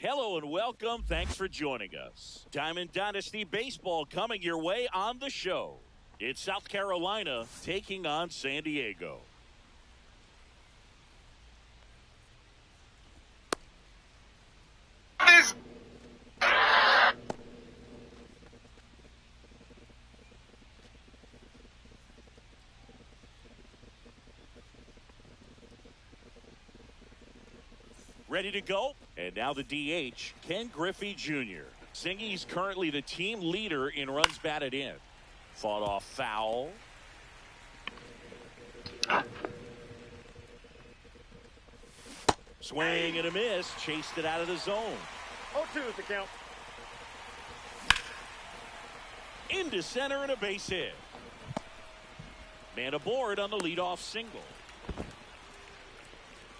Hello and welcome. Thanks for joining us. Diamond Dynasty Baseball coming your way on the show. It's South Carolina taking on San Diego. Ready to go? And now the DH, Ken Griffey Jr. Singy's currently the team leader in runs batted in. Fought off foul. Swing and a miss. Chased it out of the zone. 0-2 is the count. Into center and a base hit. Man aboard on the leadoff single.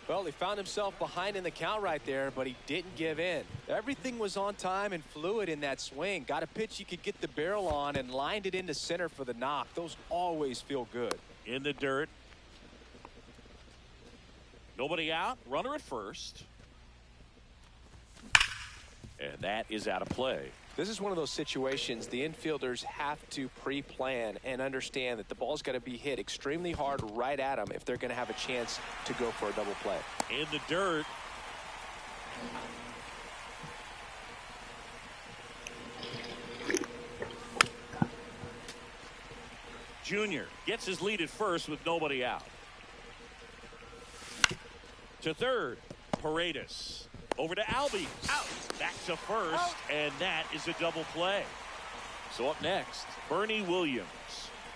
Well, he found himself behind in the count right there, but he didn't give in. Everything was on time and fluid in that swing. Got a pitch he could get the barrel on and lined it into center for the knock. Those always feel good. In the dirt. Nobody out. Runner at first. And that is out of play. This is one of those situations the infielders have to pre-plan and understand that the ball's got to be hit extremely hard right at them if they're going to have a chance to go for a double play. In the dirt. Junior gets his lead at first with nobody out. To third. Paredes. Over to Albie. Out. Back to first. Out. And that is a double play. So up next, Bernie Williams.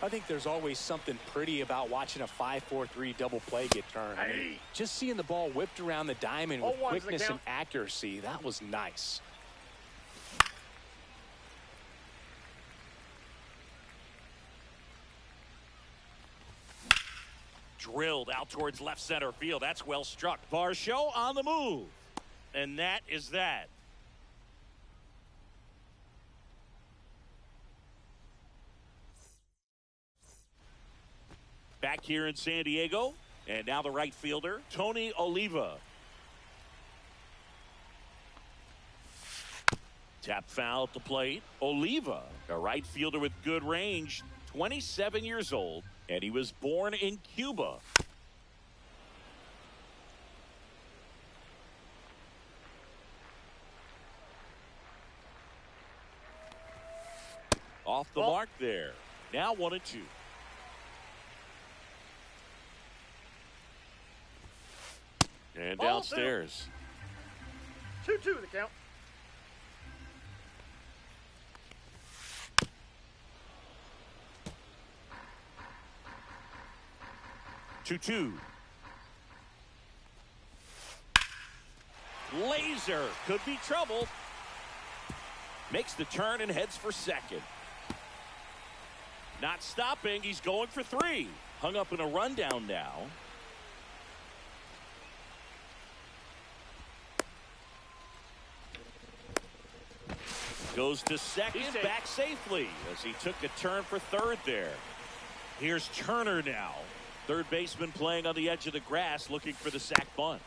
I think there's always something pretty about watching a 5-4-3 double play get turned. I mean, just seeing the ball whipped around the diamond with 0-1's the quickness and count. accuracy, that was nice. Drilled out towards left center field. That's well struck. Varsho on the move. And that is that. Back here in San Diego. And now the right fielder, Tony Oliva. Tap foul at the plate. Oliva, a right fielder with good range, 27 years old, and he was born in Cuba. Off the mark there. Now 1-2. And Ball downstairs. 2-2 the count. Two. Laser could be trouble. Makes the turn and heads for second. Not stopping. He's going for 3. Hung up in a rundown now. Goes to second, back safely as he took a turn for third there. Here's Turner now. Third baseman playing on the edge of the grass looking for the sac bunt.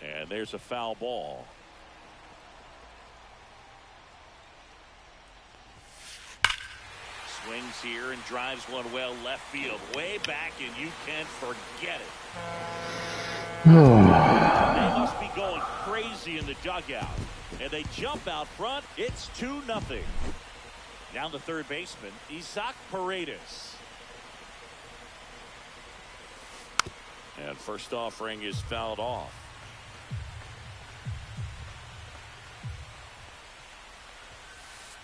And there's a foul ball. Swings here and drives one well left field. Way back, and you can forget it. They must be going crazy in the dugout. And they jump out front. It's 2-0. Down the third baseman, Isaac Paredes. And first offering is fouled off.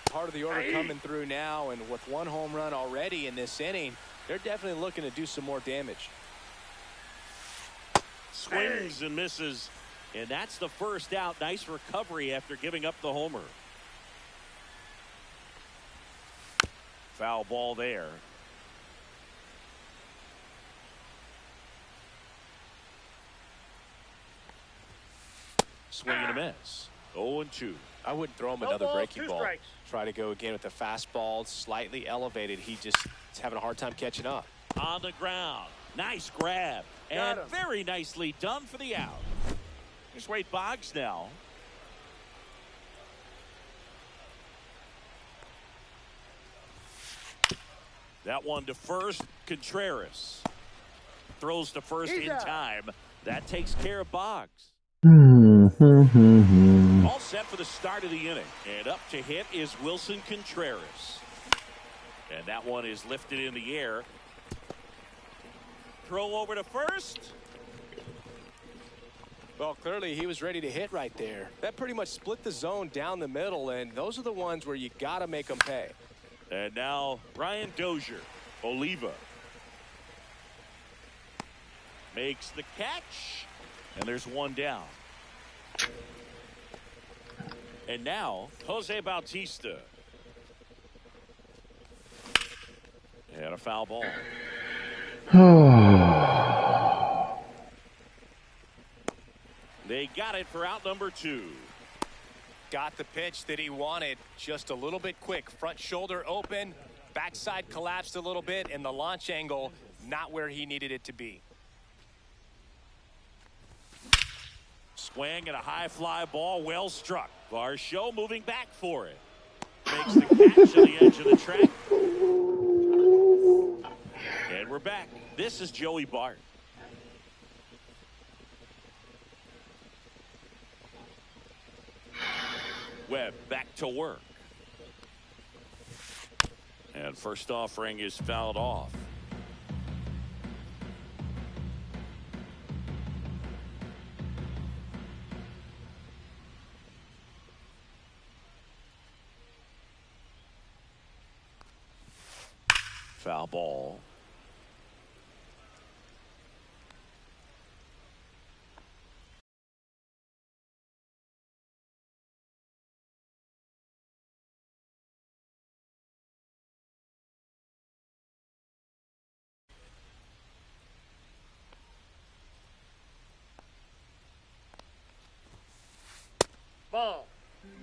Part of the order coming through now, and with one home run already in this inning, they're definitely looking to do some more damage. Swings and misses. And that's the first out. Nice recovery after giving up the homer. Foul ball there. Swing and a miss. 0-2. I wouldn't throw him No another balls, breaking 2 ball. strikes. Try to go again with the fastball slightly elevated. He just is having a hard time catching up. On the ground. Nice grab. And Got him. very nicely done for the out. Here's Wade Boggs now. That one to first. Contreras throws to first in time. That takes care of Boggs. All set for the start of the inning. And up to hit is Wilson Contreras. And that one is lifted in the air. Throw over to first. Well, clearly he was ready to hit right there. That pretty much split the zone down the middle, and those are the ones where you got to make them pay. And now Ryan Dozier. Oliva makes the catch, and there's one down. And now Jose Bautista. And a foul ball. They got it for out number 2. Got the pitch that he wanted, just a little bit quick. Front shoulder open, backside collapsed a little bit, and the launch angle not where he needed it to be. Swing and a high fly ball, well struck. Varsho moving back for it. Makes the catch on the edge of the track. And we're back. This is Joey Bart. Webb back to work. And first offering is fouled off. Foul ball. Ball.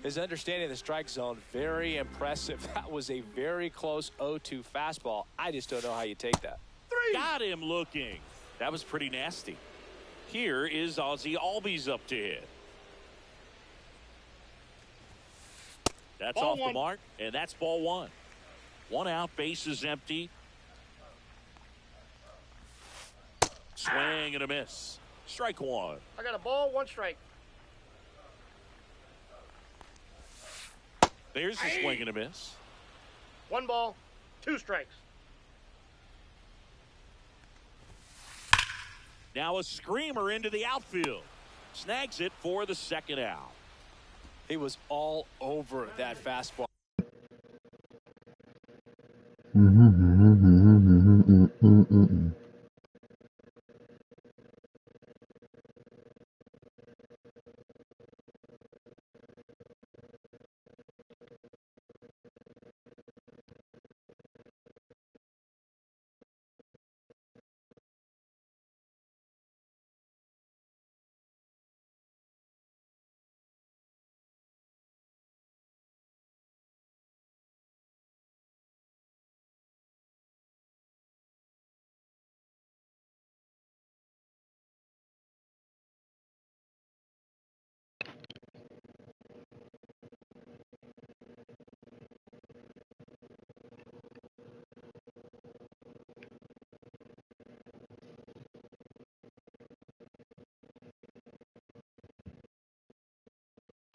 His understanding of the strike zone, very impressive. That was a very close 0-2 fastball. I just don't know how you take that. 3. Got him looking. That was pretty nasty. Here is Ozzie Albies up to hit. That's Ball off one. the mark, and that's ball 1. 1 out, bases empty. Swing and a miss. Strike 1. I got a ball, 1 strike. There's a swing and a miss. 1 ball, 2 strikes. Now a screamer into the outfield. Snags it for the second out. He was all over that fastball.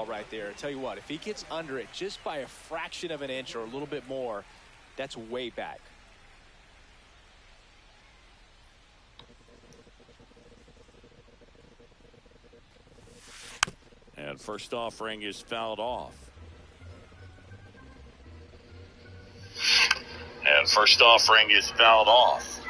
Right there. I tell you what, if he gets under it just by a fraction of an inch or a little bit more, that's way back. And first offering is fouled off. And first offering is fouled off.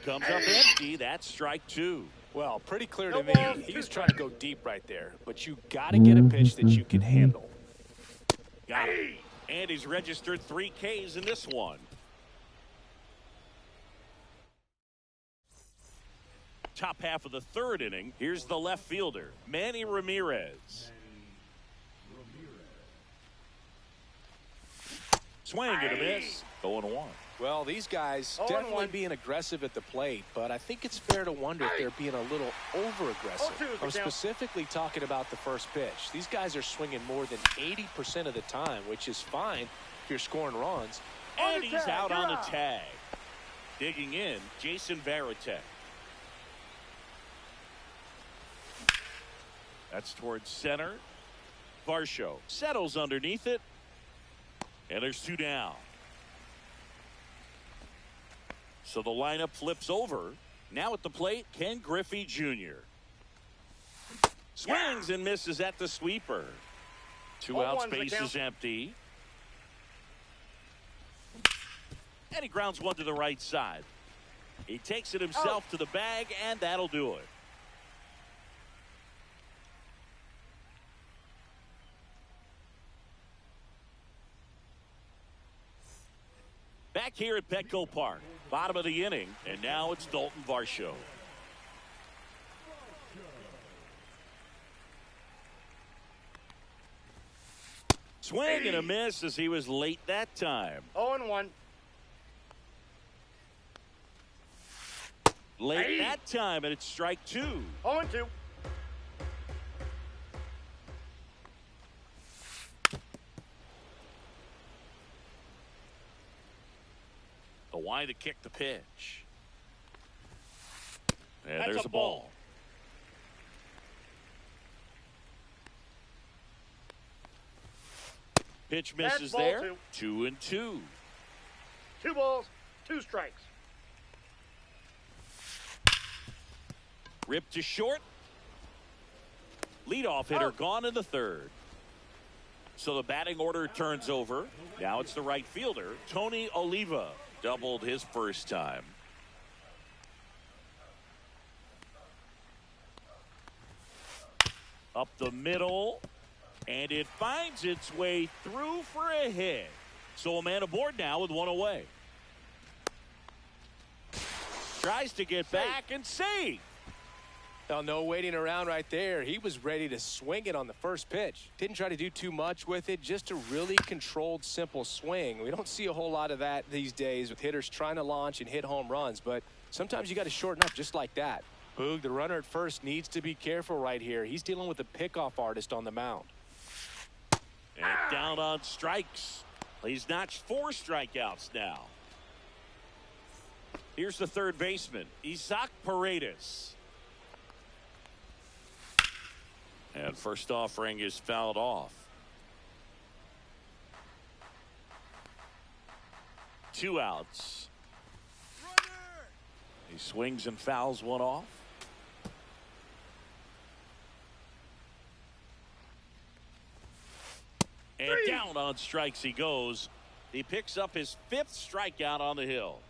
Comes up empty. That's strike 2. Well, pretty clear No to me. ball, He 2 was trying to go deep right there, but you got to get a pitch that you can handle. Got it. And he's registered 3 Ks in this one. Top half of the 3rd inning. Here's the left fielder, Manny Ramirez. Swing and a miss. 0-1. Well, these guys 0-1. definitely being aggressive at the plate, but I think it's fair to wonder if they're being a little over-aggressive. 0-2 is the I'm count. specifically talking about the first pitch. These guys are swinging more than 80% of the time, which is fine, if you're scoring runs. And he's out on the tag. Digging in, Jason Varitek. That's towards center. Varsho settles underneath it. And there's 2 down. So the lineup flips over. Now at the plate, Ken Griffey Jr. Swings and misses at the sweeper. 2 outs, base is empty. And he grounds one to the right side. He takes it himself to the bag, and that'll do it. Back here at Petco Park, bottom of the inning, and now it's Dalton Varsho. Swing and a miss as he was late that time. 0-1. Late that time, and it's strike 2. 0-2. The wide to kick the pitch. And That's there's a a ball. Pitch misses ball there. 2. 2-2. 2 balls, 2 strikes. Ripped to short. Leadoff hitter gone in the 3rd. So the batting order turns over. Now it's the right fielder, Tony Oliva. Doubled his first time. Up the middle. And it finds its way through for a hit. So a man aboard now with 1 away. Tries to get back and save. Well, no waiting around right there. He was ready to swing it on the first pitch. Didn't try to do too much with it. Just a really controlled, simple swing. We don't see a whole lot of that these days with hitters trying to launch and hit home runs. But sometimes you got to shorten up just like that. Boog, the runner at first, needs to be careful right here. He's dealing with a pickoff artist on the mound. And down on strikes. He's notched 4 strikeouts now. Here's the third baseman, Isaac Paredes. And first offering is fouled off. 2 outs. He swings and fouls one off. And down on strikes he goes. He picks up his 5th strikeout on the hill.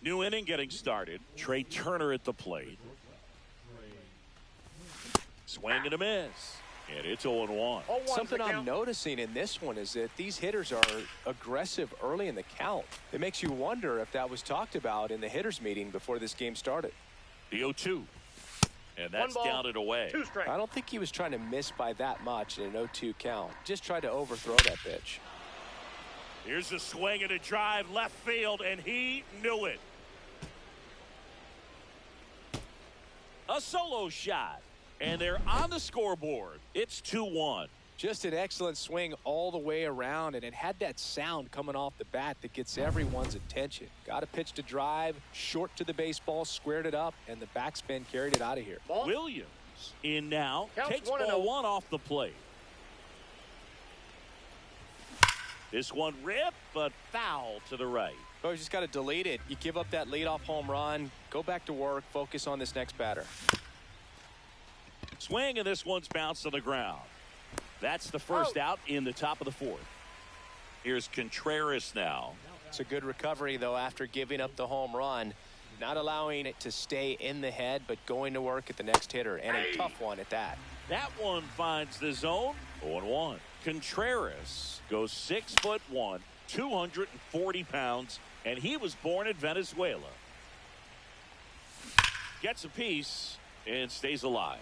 New inning getting started. Trey Turner at the plate. Swing and a miss. And it's 0-1. Something I'm noticing in this one is that these hitters are aggressive early in the count. It makes you wonder if that was talked about in the hitters meeting before this game started. The 0-2. And that's 1 ball, down and away. 2 strikes. I don't think he was trying to miss by that much in an 0-2 count. Just tried to overthrow that pitch. Here's a swing and a drive left field, and he knew it. A solo shot. And they're on the scoreboard. It's 2-1. Just an excellent swing all the way around, and it had that sound coming off the bat that gets everyone's attention. Got a pitch to drive, short to the baseball, squared it up, and the backspin carried it out of here. Ball. Williams in now. Counts Takes 1-0. ball 1 off the plate. This one ripped, but foul to the right. Oh, you just got to delete it. You give up that leadoff home run, go back to work, focus on this next batter. Swing, and this one's bounced on the ground. That's the first out in the top of the 4th. Here's Contreras now. It's a good recovery, though, after giving up the home run. Not allowing it to stay in the head, but going to work at the next hitter, and a tough one at that. That one finds the zone. 0-1. Contreras goes 6'1", 240 pounds, and he was born in Venezuela. Gets a piece and stays alive.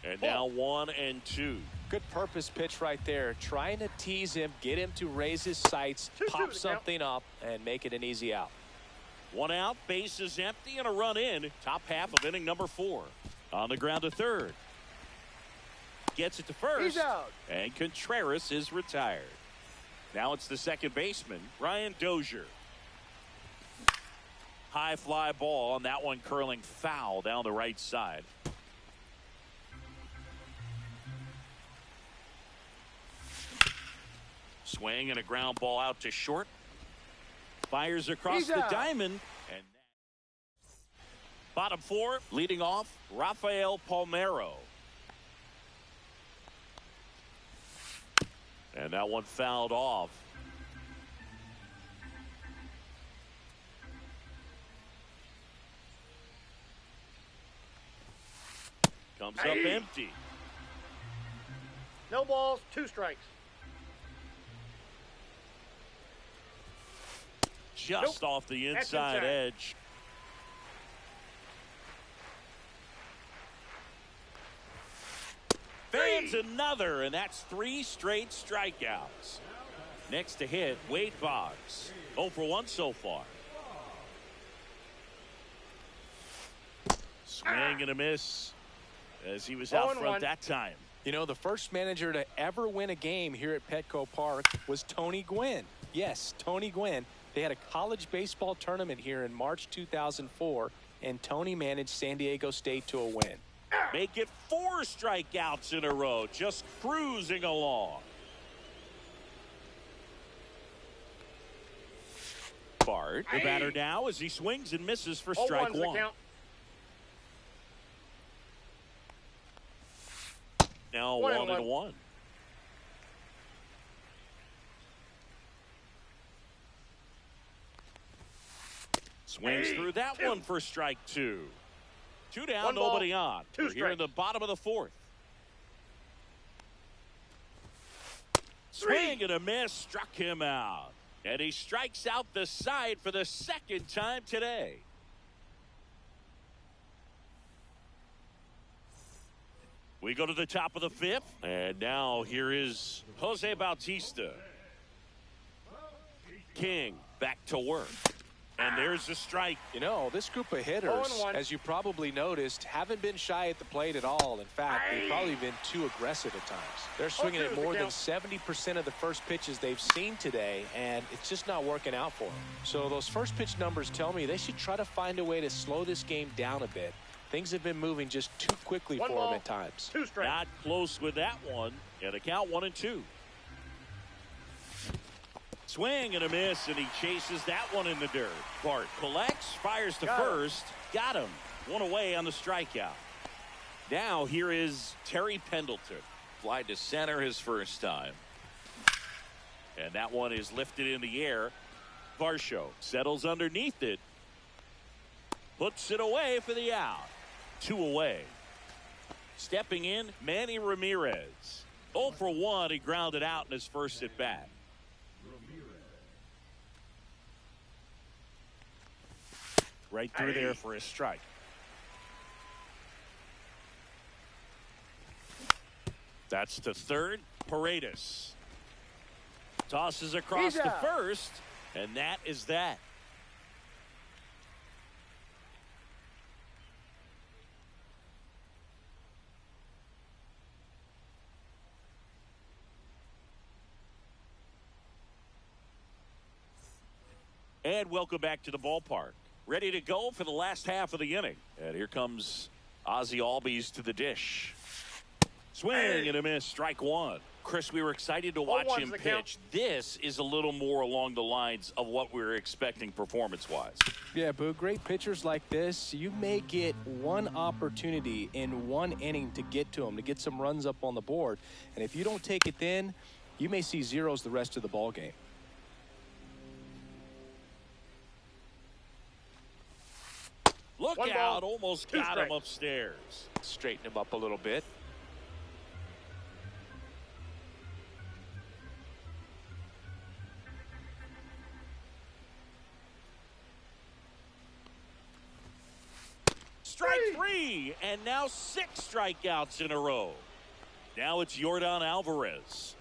And now 1-2. Good purpose pitch right there. Trying to tease him, get him to raise his sights, 2-2 pop to something up, and make it an easy out. 1 out, base is empty, and a run in. Top half of inning number 4. On the ground to third. gets it to first. He's out. And Contreras is retired. Now it's the second baseman, Ryan Dozier. High fly ball, and that one curling foul down the right side. Swing and a ground ball out to short. Fires across the diamond. And bottom four, leading off, Rafael Palmeiro. And that one fouled off. Comes up empty. No balls, 2 strikes. Just off the inside edge. Fans another, and that's 3 straight strikeouts. Next to hit, Wade Boggs. 0 for 1 so far. Swing and a miss as he was out front that time. You know, the first manager to ever win a game here at Petco Park was Tony Gwynn. Yes, Tony Gwynn. They had a college baseball tournament here in March 2004, and Tony managed San Diego State to a win. Make it 4 strikeouts in a row, just cruising along. Bart, the batter now, as he swings and misses for strike 1. Now 1-1. Swings through that one for strike 2. 2 down, nobody on. We're here in the bottom of the 4th. Swing and a miss, struck him out. And he strikes out the side for the 2nd time today. We go to the top of the 5th, and now here is Jose Bautista. King back to work. And there's a strike. You know, this group of hitters, as you probably noticed, haven't been shy at the plate at all. In fact, they've probably been too aggressive at times. They're swinging at more than 70% of the first pitches they've seen today, and it's just not working out for them. So those first pitch numbers tell me they should try to find a way to slow this game down a bit. Things have been moving just too quickly for them at times. 2 strikes. Not close with that one. And a count 1-2. Swing and a miss, and he chases that one in the dirt. Bart collects, fires to first. Got him. 1 away on the strikeout. Now here is Terry Pendleton. Fly to center his first time. And that one is lifted in the air. Varsho settles underneath it. Puts it away for the out. 2 away. Stepping in, Manny Ramirez. 0 for 1. He grounded out in his first at bat. Right through there for a strike. That's to third. Paredes tosses across to first, and that is that. And welcome back to the ballpark. Ready to go for the last half of the inning. And here comes Ozzie Albies to the dish. Swing and a miss, strike 1. Chris, we were excited to watch him pitch. This is a little more along the lines of what we were expecting performance-wise. Yeah, but great pitchers like this, you may get one opportunity in one inning to get to them, to get some runs up on the board. And if you don't take it then, you may see zeros the rest of the ball game. Look out, almost got him upstairs. Straighten him up a little bit. Strike 3, and now 6 strikeouts in a row. Now it's Yordan Alvarez.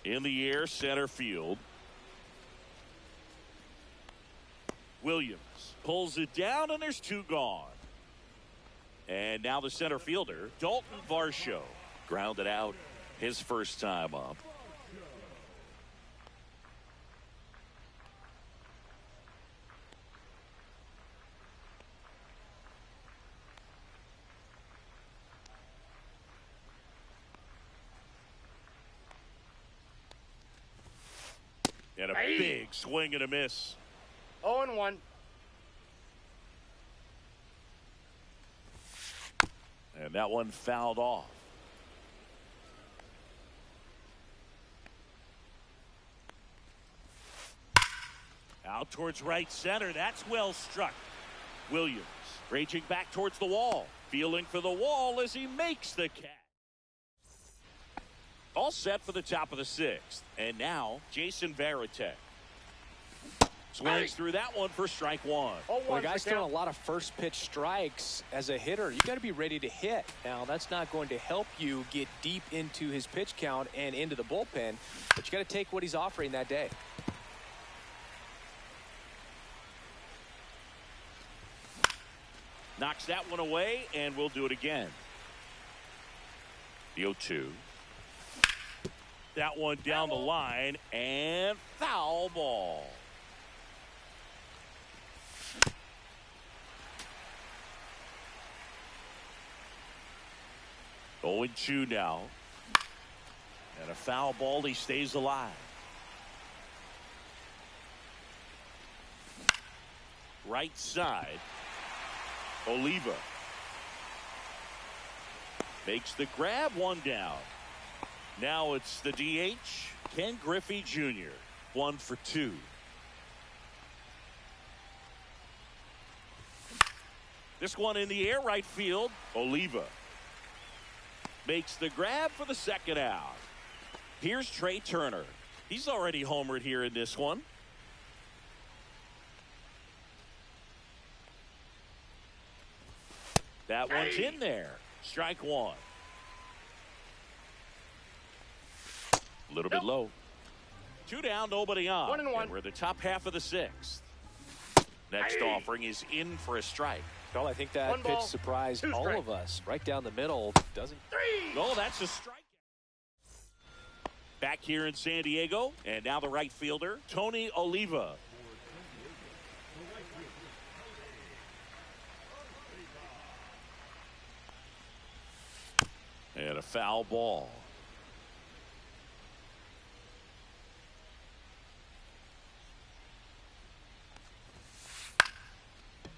In the air, center field. Williams pulls it down, and there's 2 gone. And now the center fielder, Dalton Varsho, grounded out his first time up. And a big swing and a miss. 0-1. And that one fouled off. Out towards right center. That's well struck. Williams raging back towards the wall. Feeling for the wall as he makes the catch. All set for the top of the sixth. And now Jason Varitek swings through that one for strike one. Well, the guy's throwing a lot of first pitch strikes. As a hitter, you got to be ready to hit. Now, that's not going to help you get deep into his pitch count and into the bullpen, but you got to take what he's offering that day. Knocks that one away, and we'll do it again. The 0-2. That one down the line, and foul ball. Oh, 0-2 now. And a foul ball, he stays alive. Right side. Oliva makes the grab, one down. Now it's the DH, Ken Griffey Jr. 1 for 2. This one in the air, right field. Oliva makes the grab for the second out. Here's Trey Turner. He's already homered here in this one. That one's in there. Strike one. A little bit low. 2 down, nobody on. 1-1. And we're the top half of the sixth. Next offering is in for a strike. Well, I think that pitch surprised all of us. Right down the middle. Doesn't. No, that's a strike. Back here in San Diego. And now the right fielder, Tony Oliva. And a foul ball.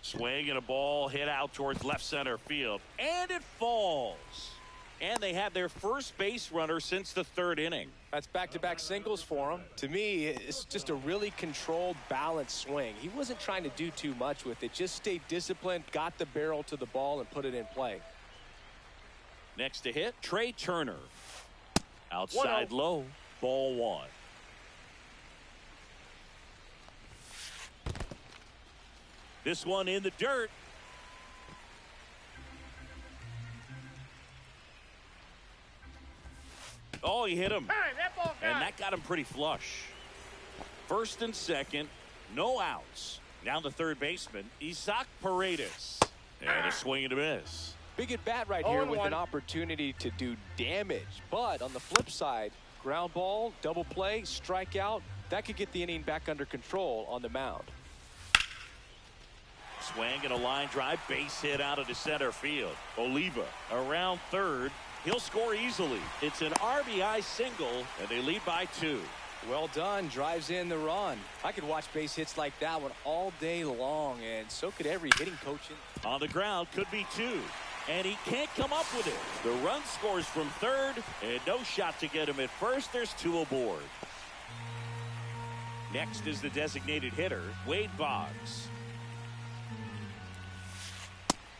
Swing and a ball hit out towards left center field. And it falls. And they have their first base runner since the third inning. That's back-to-back singles for him. To me, it's just a really controlled, balanced swing. He wasn't trying to do too much with it. Just stayed disciplined, got the barrel to the ball, and put it in play. Next to hit, Trey Turner. Outside low, ball one. This one in the dirt. Oh, he hit him. And that got him pretty flush. First and second, no outs. Now the third baseman, Isaac Paredes. And a swing and a miss. Big at bat right here with an opportunity to do damage. But on the flip side, ground ball, double play, strikeout, that could get the inning back under control on the mound. Swing and a line drive, base hit out of the center field. Oliva around third. He'll score easily. It's an RBI single, and they lead by 2. Well done. Drives in the run. I could watch base hits like that one all day long, and so could every hitting coach. On the ground, could be 2. And he can't come up with it. The run scores from third, and no shot to get him at first. There's 2 aboard. Next is the designated hitter, Wade Boggs.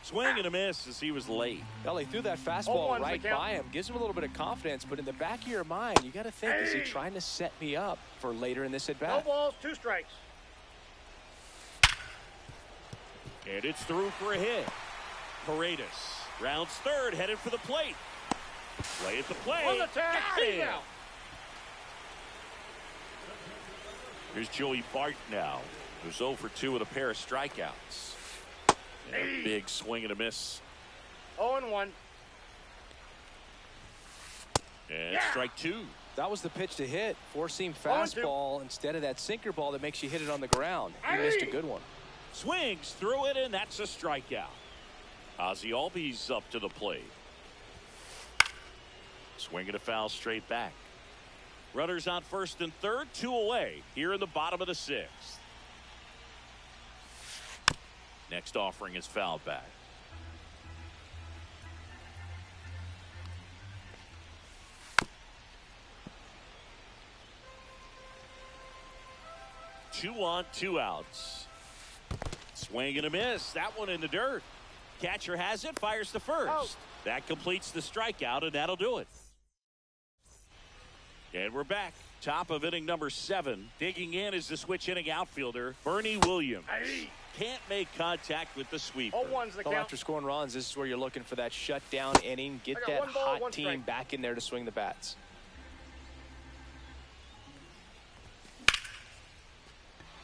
Swing and a miss as he was late. Well, he threw that fastball right by him. Gives him a little bit of confidence, but in the back of your mind, you got to think, is he trying to set me up for later in this at-bat? No balls, 2 strikes. And it's through for a hit. Paredes rounds third, headed for the plate. Play at the plate. On the tag, Got Here's Joey Bart now, who's 0 for 2 with a pair of strikeouts. And a big swing and a miss. 0-1. And strike two. That was the pitch to hit. Four-seam 0-2. fastball instead of that sinker ball that makes you hit it on the ground. He missed a good one. Swings through it, and that's a strikeout. Ozzie Albies up to the plate. Swinging a foul straight back. Runners on first and third, 2 away here in the bottom of the 6th. Next offering is fouled back. Two on, 2 outs. Swing and a miss. That one in the dirt. Catcher has it, fires to first. Oh. That completes the strikeout, and that'll do it. And we're back. Top of inning number 7. Digging in is the switch inning outfielder, Bernie Williams. Can't make contact with the sweeper. 0-1's the Well, count. after scoring runs, this is where you're looking for that shutdown inning. Get I got that 1 ball, hot 1 team strike. back in there to swing the bats.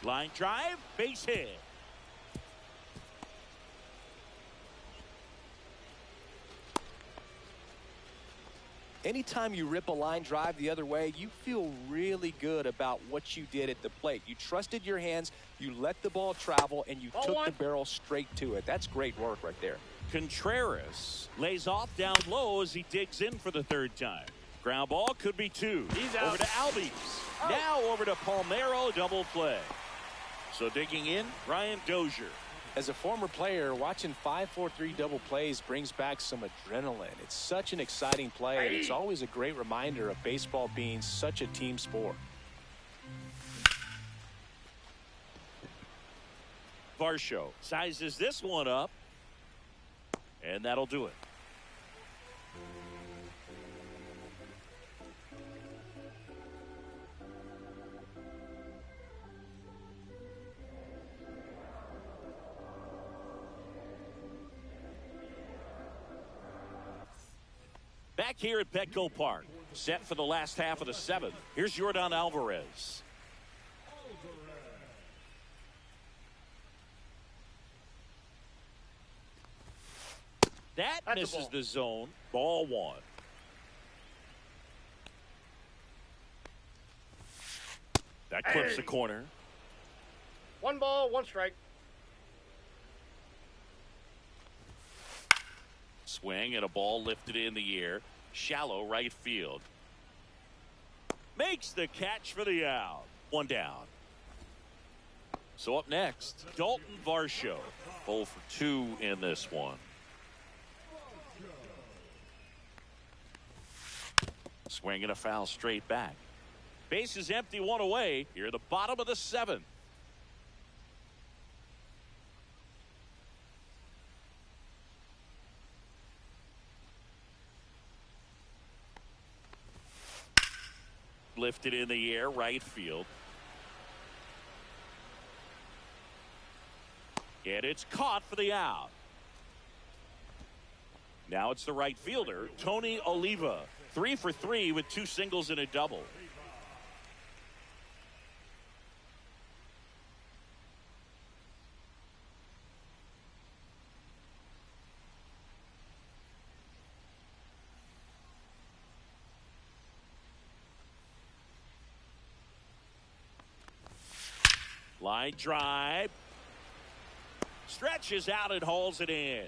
Line drive, base hit. Anytime you rip a line drive the other way, you feel really good about what you did at the plate. You trusted your hands, you let the ball travel, and you took the 0-1. barrel straight to it. That's great work right there. Contreras lays off down low as he digs in for the 3rd time. Ground ball could be 2. He's out. Over to Albies. Now over to Palmeiro, double play. So digging in, Ryan Dozier. As a former player, watching 5-4-3 double plays brings back some adrenaline. It's such an exciting play, and it's always a great reminder of baseball being such a team sport. Varsho sizes this one up, and that'll do it. Back here at Petco Park, set for the last half of the 7th. Here's Yordan Alvarez. That That's a misses ball. the zone. Ball 1. That clips the corner. 1 ball, 1 strike. Swing and a ball lifted in the air. Shallow right field. Makes the catch for the out. 1 down. So up next, Dalton Varsho. 0 for 2 in this one. Swing and a foul straight back. Base is empty, 1 away. Here at the bottom of the 7th. Lifted in the air, right field. And it's caught for the out. Now it's the right fielder, Tony Oliva. 3 for 3 with 2 singles and a double. Line drive. Stretches out and hauls it in.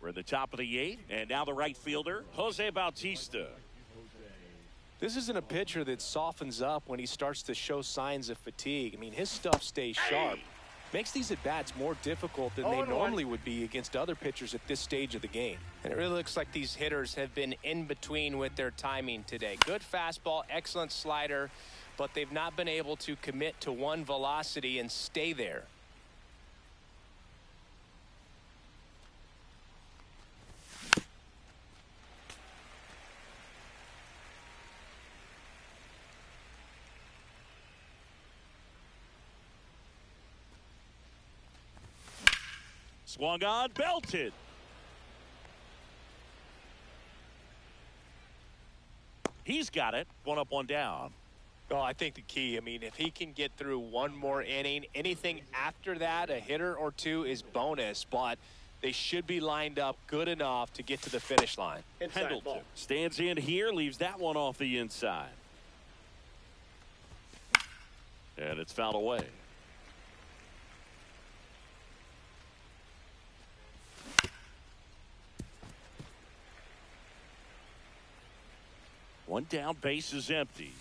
We're at the top of the 8th, and now the right fielder, Jose Bautista. This isn't a pitcher that softens up when he starts to show signs of fatigue. I mean, his stuff stays sharp. Makes these at-bats more difficult than they 0-1. normally would be against other pitchers at this stage of the game. And it really looks like these hitters have been in between with their timing today. Good fastball, excellent slider, but they've not been able to commit to one velocity and stay there. Swung on, belted. He's got it. 1 up, 1 down. Oh, I think the key, I mean, if he can get through one more inning, anything after that, a hitter or two is bonus, but they should be lined up good enough to get to the finish line. Inside Pendleton ball. stands in here, leaves that one off the inside. And it's fouled away. One down, base is empty.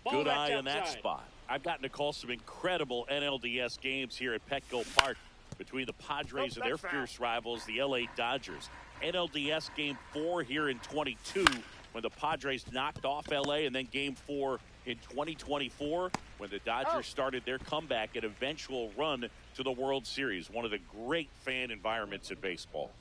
Ball Good back eye in that outside. spot. I've gotten to call some incredible NLDS games here at Petco Park between the Padres and their that's foul. fierce rivals, the LA Dodgers. NLDS Game 4 here in 22 when the Padres knocked off LA, and then Game 4 in 2024 when the Dodgers started their comeback and eventual run to the World Series. One of the great fan environments in baseball.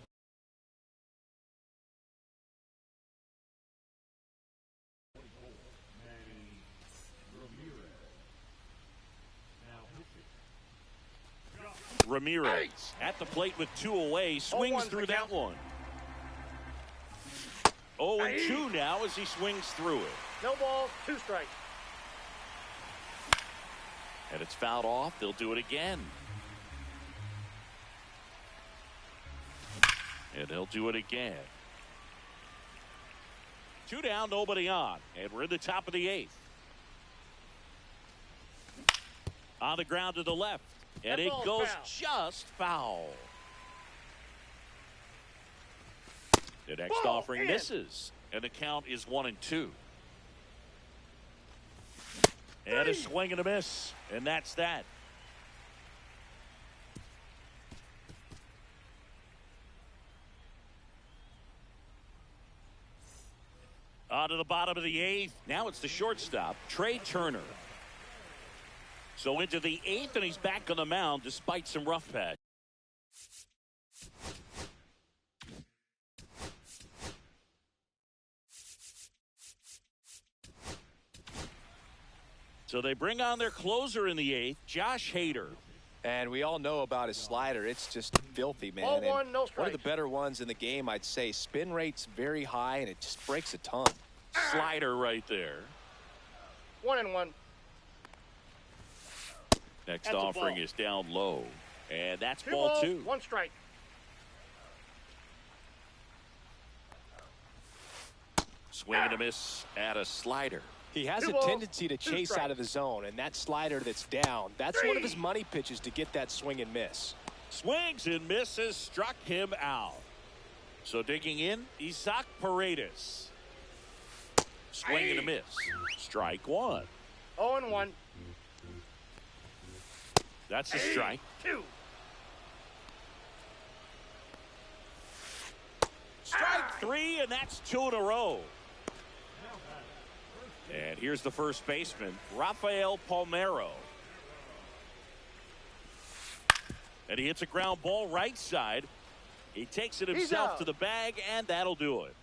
Ramirez at the plate with 2 away, swings 0-1 through the that count. one. 0-2 now as he swings through it. No balls, 2 strikes. And it's fouled off. They'll do it again. And they'll do it again. 2 down, nobody on. And we're in the top of the 8th. On the ground to the left. And That it ball's goes foul. just foul. The next Ball offering in. misses. And the count is 1-2. And a swing and a miss. And that's that. On to the bottom of the 8th. Now it's the shortstop, Trey Turner. So into the 8th, and he's back on the mound despite some rough patch. So they bring on their closer in the 8th, Josh Hader. And we all know about his slider. It's just filthy, man. Ball And one, no one of the strikes. better ones in the game, I'd say. Spin rate's very high, and it just breaks a ton. Slider right there. 1-1. Next That's a offering ball. is down low. And that's 2 ball balls, 2. 1 strike. Swing and a miss at a slider. He has 2 a balls, tendency to 2 chase strikes. out of the zone, and that slider that's down, that's one of his money pitches to get that swing and miss. Swings and misses, struck him out. So digging in, Isaac Paredes. Swing and a miss. Strike 1. 0-1. That's a strike. 2. Strike 3, and that's 2 in a row. And here's the first baseman, Rafael Palmeiro. And he hits a ground ball right side. He takes it himself out. to the bag, and that'll do it.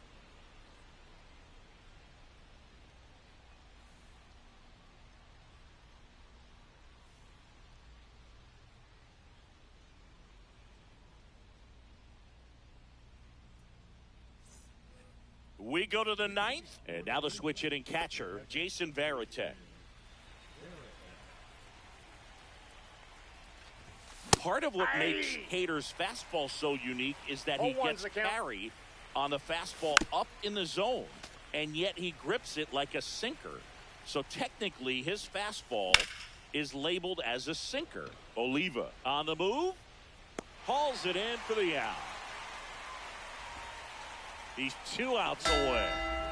We go to the 9th, and now the switch hitting catcher, Jason Varitek. Part of what makes Hader's fastball so unique is that he 0-1's gets the count. carry on the fastball up in the zone, and yet he grips it like a sinker. So technically, his fastball is labeled as a sinker. Oliva on the move, hauls it in for the out. He's 2 outs away.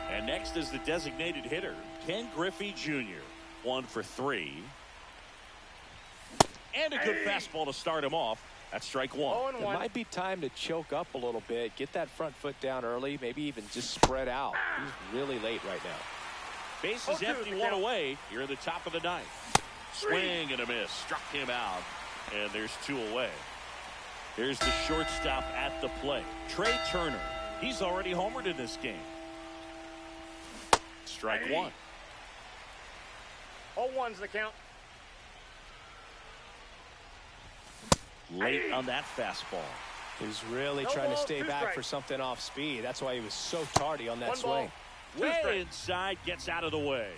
And next is the designated hitter, Ken Griffey Jr. 1 for 3. And a good fastball to start him off. That's strike 1. It 0-1. might be time to choke up a little bit, get that front foot down early, maybe even just spread out. He's really late right now. Base is 0-2 empty, the 1 count. away. Here in the top of the 9th. Swing and a miss. Struck him out. And there's 2 away. Here's the shortstop at the plate, Trey Turner. He's already homered in this game. Strike 1. 0-1's the count. Late on that fastball. He was really No trying to ball, stay 2 back strikes. for something off speed. That's why he was so tardy on that 1 swing. ball, 2 Way strikes. inside, gets out of the way.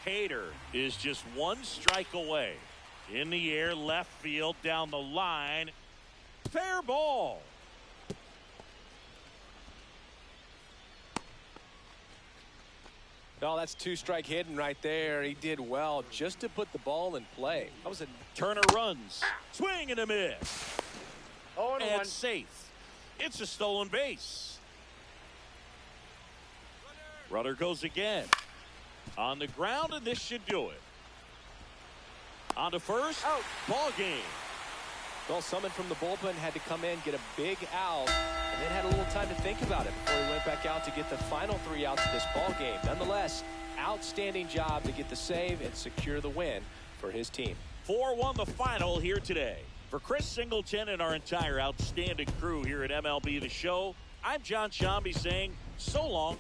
Hader is just one strike away. In the air, left field, down the line. Fair ball. No, that's two-strike hitting right there. He did well just to put the ball in play. That was a Turner runs. Swing and a miss. 0-1. And safe. It's a stolen base. Runner goes again. On the ground, and this should do it. On to first. Out. Ball game. Well, someone from the bullpen had to come in, get a big out, and then had a little time to think about it before he went back out to get the final 3 outs of this ball game. Nonetheless, outstanding job to get the save and secure the win for his team. 4-1 the final here today. For Chris Singleton and our entire outstanding crew here at MLB The Show, I'm John Shambi saying so long.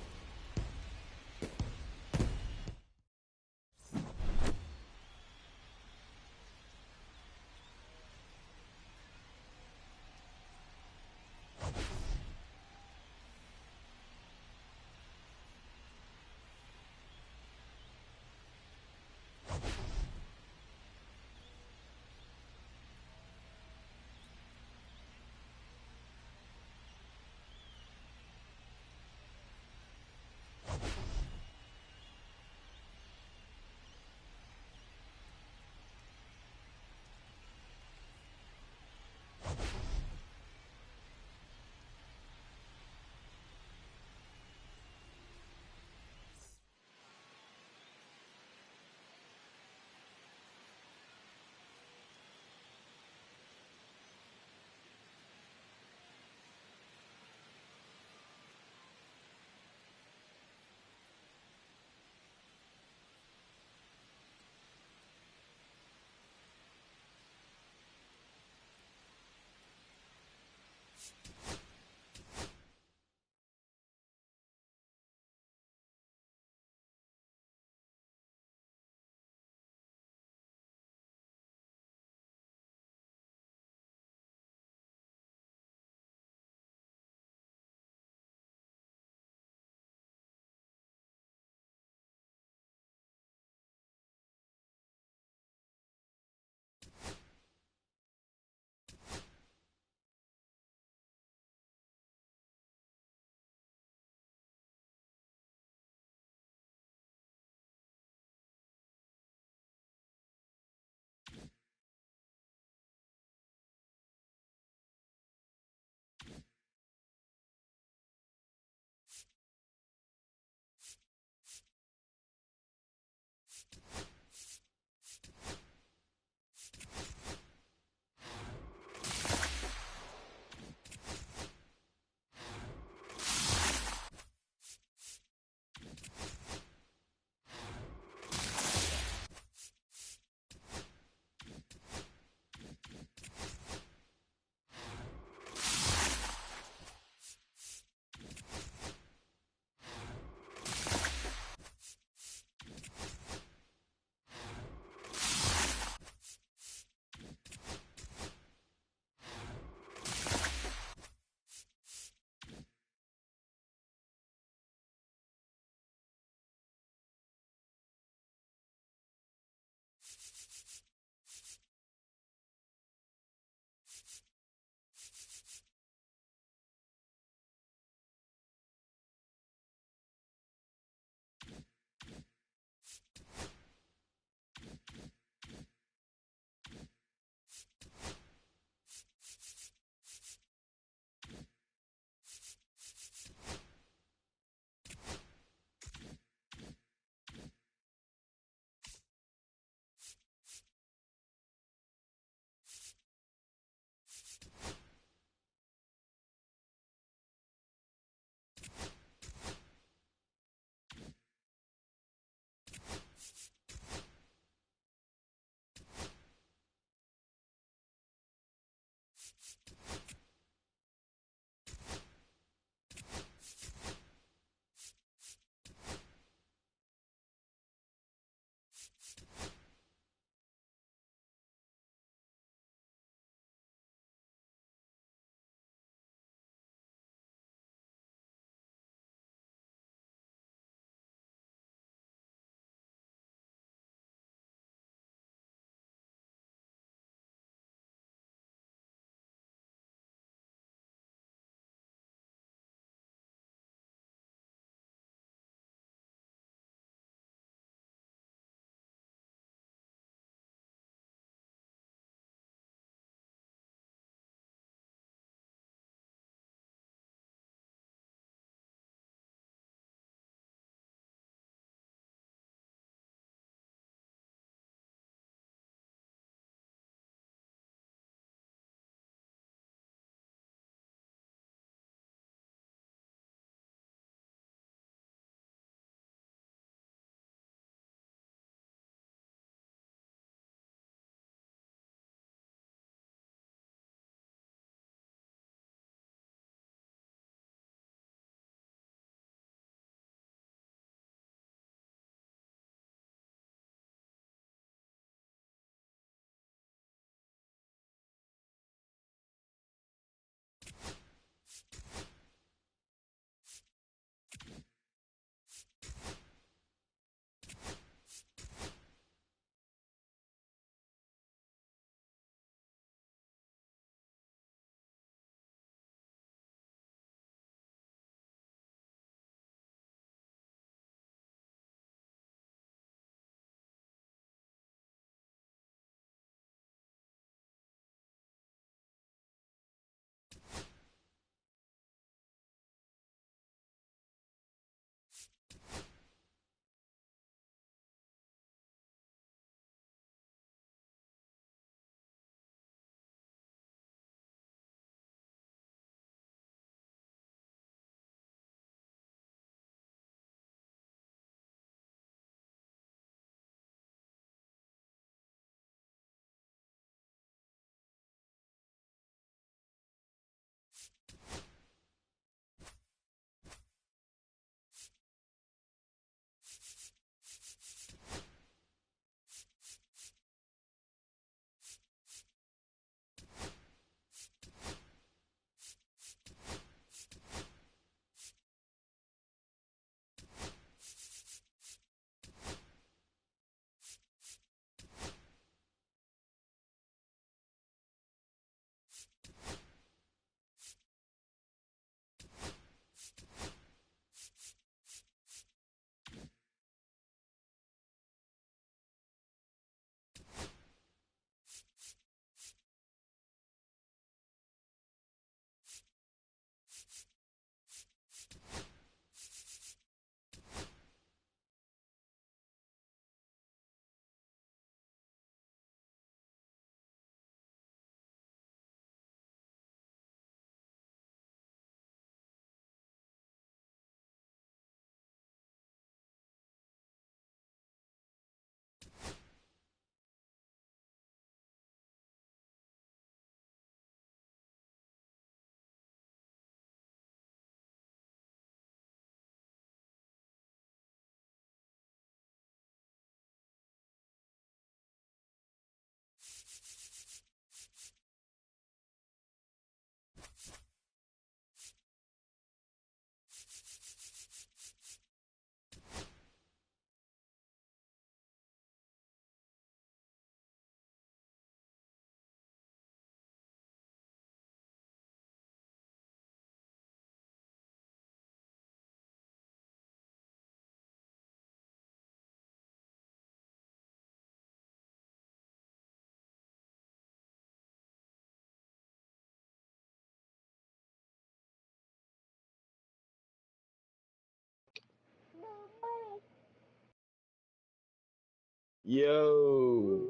Yo.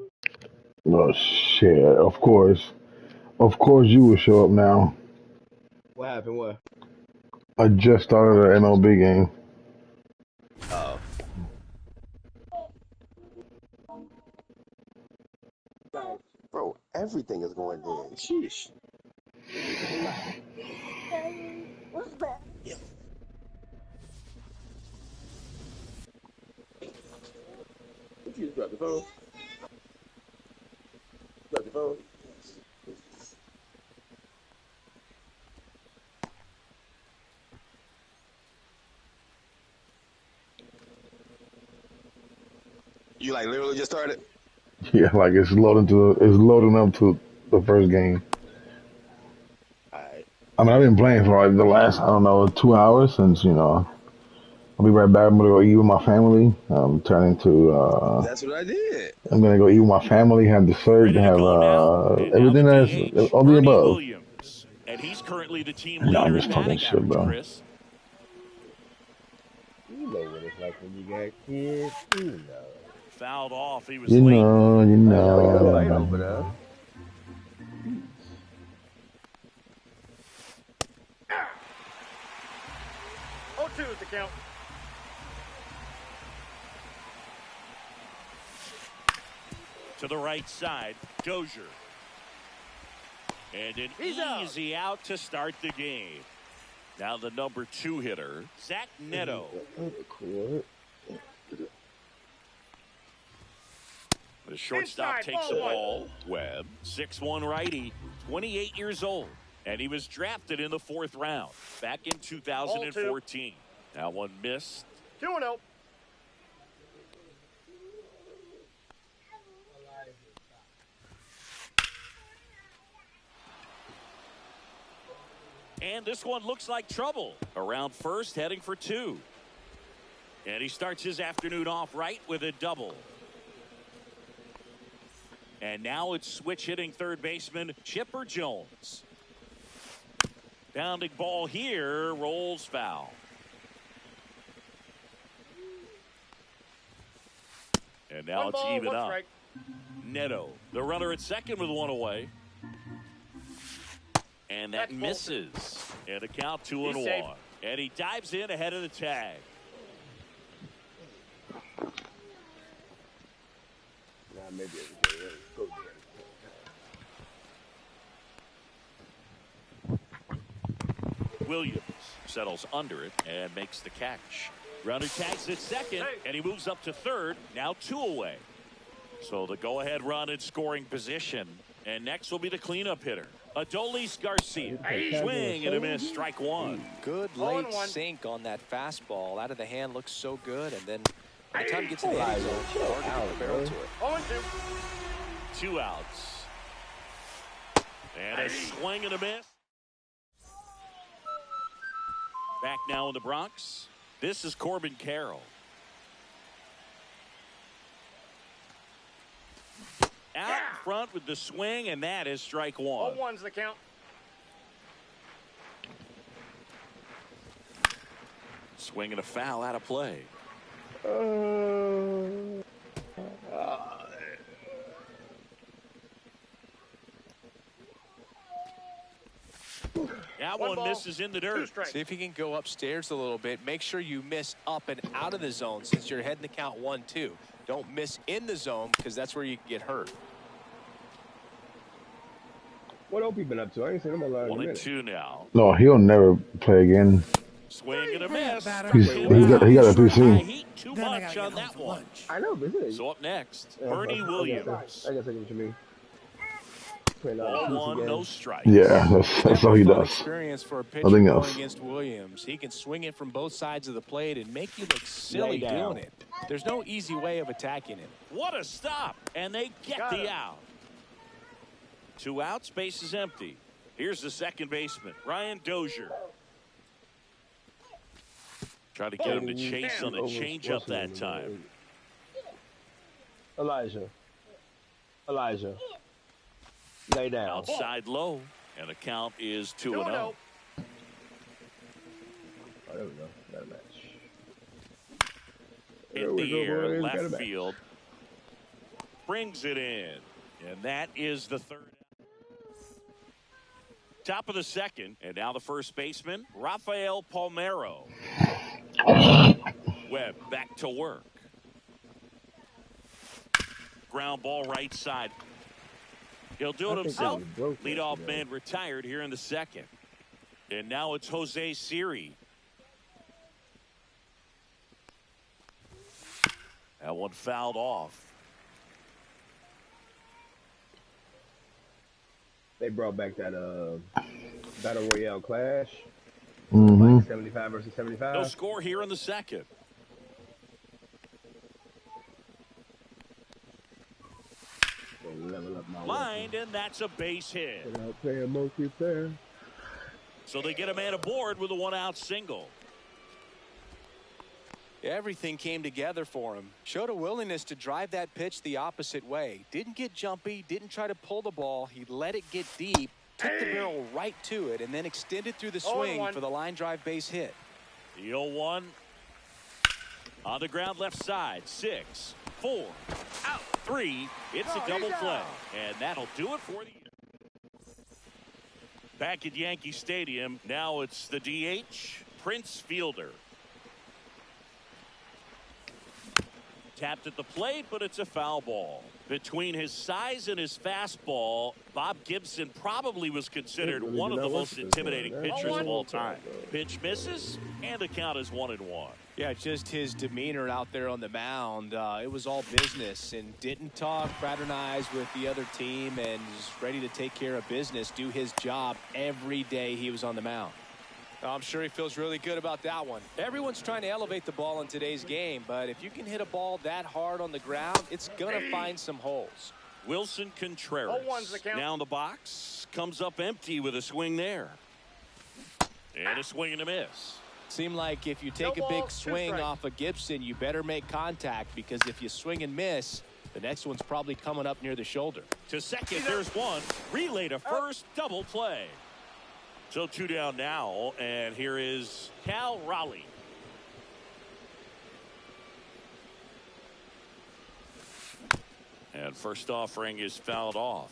Oh shit! Of course, you will show up now. What happened? What? I just started an MLB game. Oh. Bro, everything is going dead. Sheesh. What you just dropped the phone? Drop the phone? You like literally just started? Yeah, like it's loading up to the first game. Alright. I mean, I've been playing for like the last, I don't know, 2 hours since, I'll be right back. I'm gonna go eat with my family. That's what I did. I'm gonna go eat with my family, have dessert, Ready to have go now. And now the everything that's DH, all the Bernie above. Williams. And he's currently the team No, I'm leader just in talking batting shit, average, bro. Chris. You know what it's like when you got kids. You know. Fouled off. He was late. I know you got light over there. 0-2 is the count. To the right side, Dozier. And an easy out to start the game. Now the number 2 hitter, Zach Neto. The shortstop Inside, takes the ball ball. Webb, 6'1" righty, 28 years old. And he was drafted in the 4th round back in 2014. That one missed. 2-0. And this one looks like trouble. Around first, heading for 2. And he starts his afternoon off right with a double. And now it's switch hitting third baseman Chipper Jones. Bounding ball here, rolls foul. And now One it's ball, even one up. strike. Neto, the runner at second with 1 away. And that That's misses. And a count 2-1. He's safe. And he dives in ahead of the tag. Nah, maybe go there. Williams settles under it and makes the catch. Runner tags at second, and he moves up to third. Now 2 away. So the go-ahead run in scoring position. And next will be the cleanup hitter, Adolis Garcia. Swing and a miss, strike 1. Good 0-1. late sink on that fastball. Out of the hand looks so good, and then by the time it gets in the hitting zone, it's hard to get the barrel to it. 0-2. 2 outs. And a swing and a miss. Back now in the Bronx. This is Corbin Carroll. Out in front with the swing, and that is strike 1. 0-1's the count. Swing and a foul out of play. That One one ball, misses in the 2 dirt. strikes. See if you can go upstairs a little bit. Make sure you miss up and out of the zone since you're heading the count 1-2. Don't miss in the zone because that's where you can get hurt. What Opie been up to? I ain't seen him alive in a 1 and minute. 2 now. No, he'll never play again. Swing and a miss. He got a PC. Heat too much on that one. I know, but it. So up next, Yeah, Bernie but Williams. I guess I get what you mean. Playing Ball PC 1, game. no strikes. Yeah, that's all he Fun does. experience for a pitcher Nothing going else. against Williams. He can swing it from both sides of the plate and make you look silly Lay down. doing it. There's no easy way of attacking him. What a stop. And they get Got the him. out. 2 outs, base is empty. Here's the second baseman, Ryan Dozier. Try to get him to chase on the changeup that time. Elijah. Lay down. Outside low, and the count is 2-0. 2-0. Oh, there we go. Got a match. In There we the go, air, boys. Got a left match. field. springs it in. And that is the third. Top of the second, and now the first baseman, Rafael Palmeiro. Webb back to work. Ground ball right side. He'll do it himself. Leadoff man retired here in the second. And now it's Jose Siri. That one fouled off. They brought back that Battle Royale Clash. Mm-hmm. 75 versus 75. No score here in the second. Level up my Lined, and that's a base hit. Without playing monkey fair. So they get a man aboard with a one-out single. Everything came together for him. Showed a willingness to drive that pitch the opposite way. Didn't get jumpy, didn't try to pull the ball. He let it get deep, took the barrel right to it, and then extended through the swing for the line drive base hit. The 0-1 on the ground left side. 6, 4, out, 3. It's a double play, and that'll do it for the year. Back at Yankee Stadium, now it's the DH, Prince Fielder. Tapped at the plate, but it's a foul ball. Between his size and his fastball, Bob Gibson probably was considered one of the most intimidating pitchers of all time. Pitch misses, and the count is 1-1. Yeah, just his demeanor out there on the mound. It was all business, and didn't talk, fraternize with the other team, and was ready to take care of business, do his job every day he was on the mound. I'm sure he feels really good about that one. Everyone's trying to elevate the ball in today's game, but if you can hit a ball that hard on the ground, it's going to find some holes. Wilson Contreras now in the box, comes up empty with a swing there. And a swing and a miss. Seemed like if you take a big swing off of Gibson, you better make contact, because if you swing and miss, the next one's probably coming up near the shoulder. To second, there's one. Relay to first, double play. So 2 down now, and here is Cal Raleigh. And first offering is fouled off.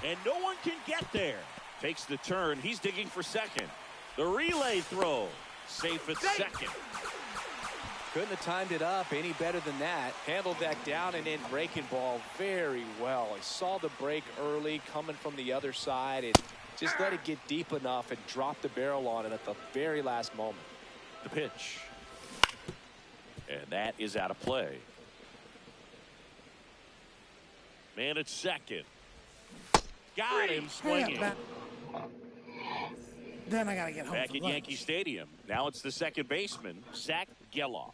And no one can get there. Takes the turn. He's digging for second. The relay throw. Safe at second. Couldn't have timed it up any better than that. Handled that down and in breaking ball very well. He saw the break early coming from the other side and just let it get deep enough and drop the barrel on it at the very last moment. The pitch. And that is out of play. Man at second. Got him swinging. Then I got to get home. Back at Yankee Stadium. Now it's the second baseman, Zach Geloff.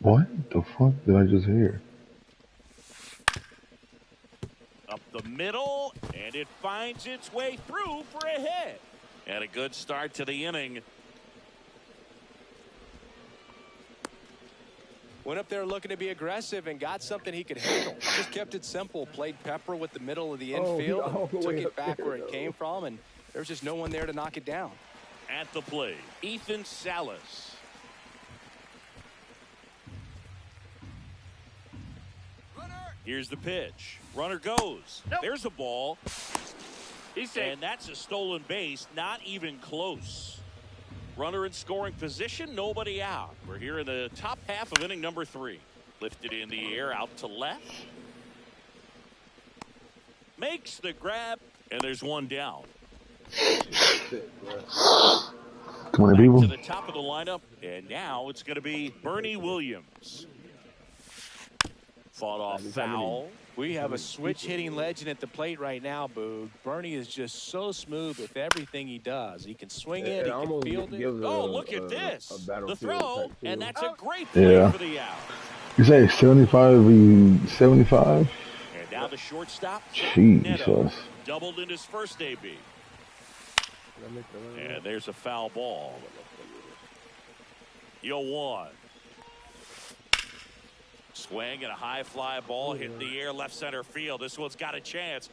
What the fuck did I just hear? Up the middle, and it finds its way through for a hit. And a good start to the inning. Went up there looking to be aggressive and got something he could handle. Just kept it simple. Played pepper with the middle of the infield. And took it back where it came from, and there's just no one there to knock it down. At the plate, Ethan Salas. Here's the pitch. Runner goes. Nope. There's a ball. He's safe. And that's a stolen base. Not even close. Runner in scoring position. Nobody out. We're here in the top half of inning number 3. Lifted in the air out to left. Makes the grab. And there's one down. Too many people. To the top of the lineup. And now it's going to be Bernie Williams. Fought off foul. We have a switch hitting legend at the plate right now, Boog. Bernie is just so smooth with everything he does. He can swing it, he can field it. Oh, look at this. The throw, and that's a great Yeah. play for the out. You say 75 v 75? And now the shortstop, Jesus. Neto, doubled in his first AB. And there's a foul ball. 0-1. Swing and a high fly ball hitting the air left center field. This one's got a chance.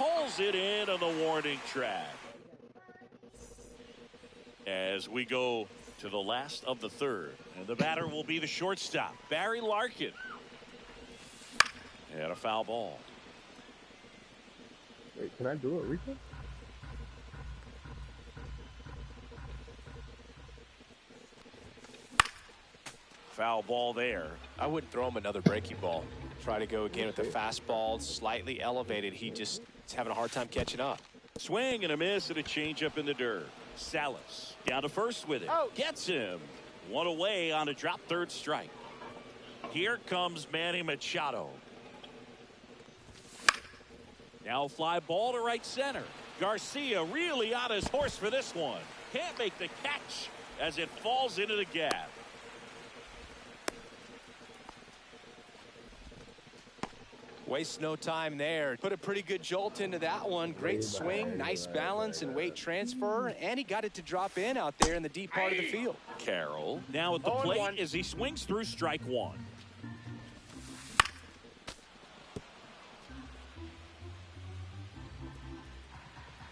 pulls it in on the warning track. As we go to the last of the third, and the batter will be the shortstop, Barry Larkin. And a foul ball. Wait, can I do it, Rico? Foul ball there. I wouldn't throw him another breaking ball. Try to go again with the fastball, slightly elevated. He just is having a hard time catching up. Swing and a miss and a changeup in the dirt. Salas down to first with it. Gets him. One away on a drop third strike. Here comes Manny Machado. Now fly ball to right center. Garcia really on his horse for this one. Can't make the catch as it falls into the gap. Waste no time there. Put a pretty good jolt into that one. Great swing, nice balance and weight transfer, and he got it to drop in out there in the deep part of the field. Carroll now at the plate as he swings through strike one.